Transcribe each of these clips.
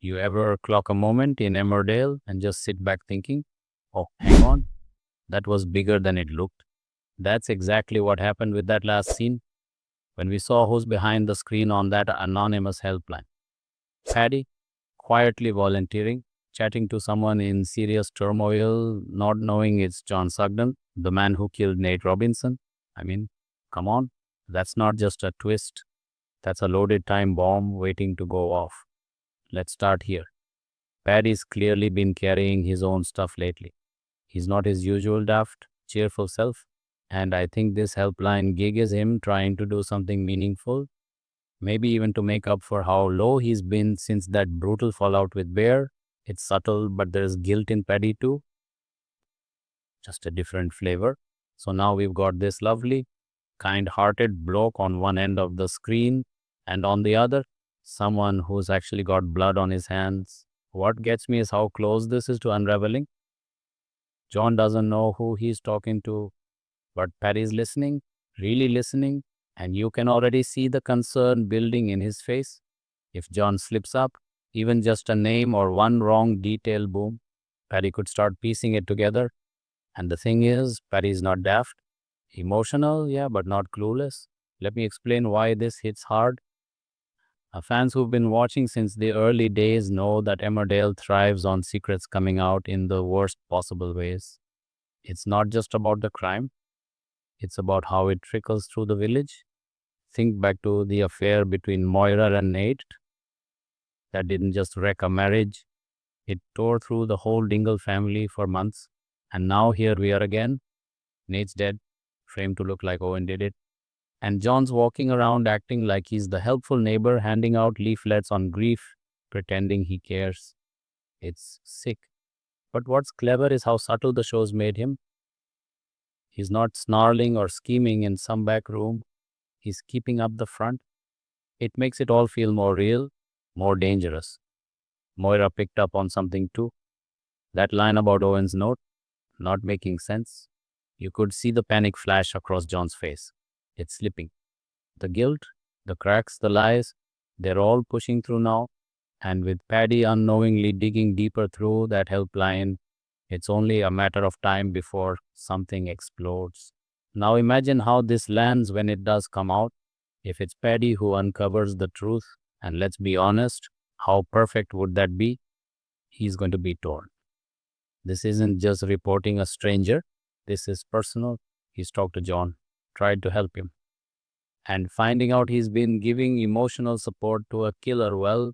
You ever clock a moment in Emmerdale and just sit back thinking, oh, hang on, that was bigger than it looked? That's exactly what happened with that last scene when we saw who's behind the screen on that anonymous helpline. Paddy, quietly volunteering, chatting to someone in serious turmoil, not knowing it's John Sugden, the man who killed Nate Robinson. I mean, come on, that's not just a twist, that's a loaded time bomb waiting to go off. Let's start here. Paddy's clearly been carrying his own stuff lately. He's not his usual daft, cheerful self, and I think this helpline gig is him trying to do something meaningful, maybe even to make up for how low he's been since that brutal fallout with Bear. It's subtle, but there's guilt in Paddy too, just a different flavor. So now we've got this lovely, kind hearted bloke on one end of the screen, and on the other, someone who's actually got blood on his hands. What gets me is how close this is to unraveling. John doesn't know who he's talking to, but Paddy's listening, really listening, and you can already see the concern building in his face. If John slips up, even just a name or one wrong detail, boom, Paddy could start piecing it together. And the thing is, Paddy's not daft. Emotional, yeah, but not clueless. Let me explain why this hits hard. Fans who've been watching since the early days know that Emmerdale thrives on secrets coming out in the worst possible ways. It's not just about the crime, it's about how it trickles through the village. Think back to the affair between Moira and Nate. That didn't just wreck a marriage, it tore through the whole Dingle family for months. And now here we are again. Nate's dead, framed to look like Owen did it. And John's walking around acting like he's the helpful neighbor, handing out leaflets on grief, pretending he cares. It's sick. But what's clever is how subtle the show's made him. He's not snarling or scheming in some back room. He's keeping up the front. It makes it all feel more real, more dangerous. Moira picked up on something too. That line about Owen's note, not making sense. You could see the panic flash across John's face. It's slipping. The guilt, the cracks, the lies, they're all pushing through now. And with Paddy unknowingly digging deeper through that helpline, it's only a matter of time before something explodes. Now imagine how this lands when it does come out. If it's Paddy who uncovers the truth, and let's be honest, how perfect would that be? He's going to be torn. This isn't just reporting a stranger. This is personal. He's talked to John, tried to help him. And finding out he's been giving emotional support to a killer, well,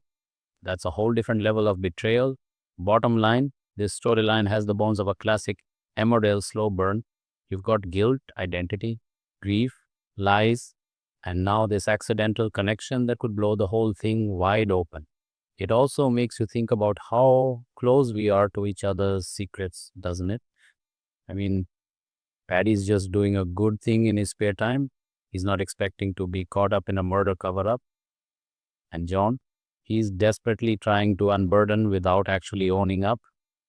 that's a whole different level of betrayal. Bottom line, this storyline has the bones of a classic Emmerdale slow burn. You've got guilt, identity, grief, lies, and now this accidental connection that could blow the whole thing wide open. It also makes you think about how close we are to each other's secrets, doesn't it? I mean, Paddy's just doing a good thing in his spare time. He's not expecting to be caught up in a murder cover-up. And John, he's desperately trying to unburden without actually owning up.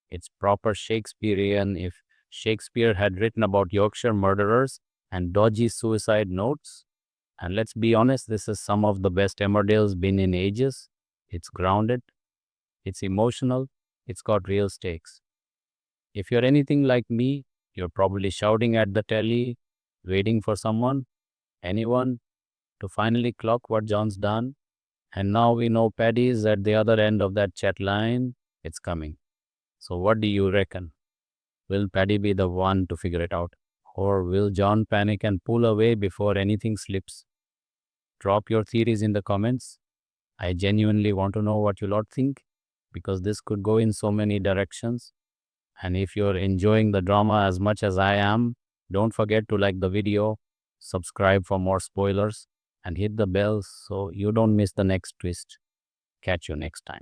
It's proper Shakespearean. If Shakespeare had written about Yorkshire murderers and dodgy suicide notes, and let's be honest, this is some of the best Emmerdale's been in ages. It's grounded, it's emotional, it's got real stakes. If you're anything like me, you're probably shouting at the telly, waiting for someone, anyone, to finally clock what John's done. And now we know Paddy's at the other end of that chat line. It's coming. So what do you reckon? Will Paddy be the one to figure it out? Or will John panic and pull away before anything slips? Drop your theories in the comments. I genuinely want to know what you lot think, because this could go in so many directions. And if you're enjoying the drama as much as I am, don't forget to like the video, subscribe for more spoilers, and hit the bell so you don't miss the next twist. Catch you next time.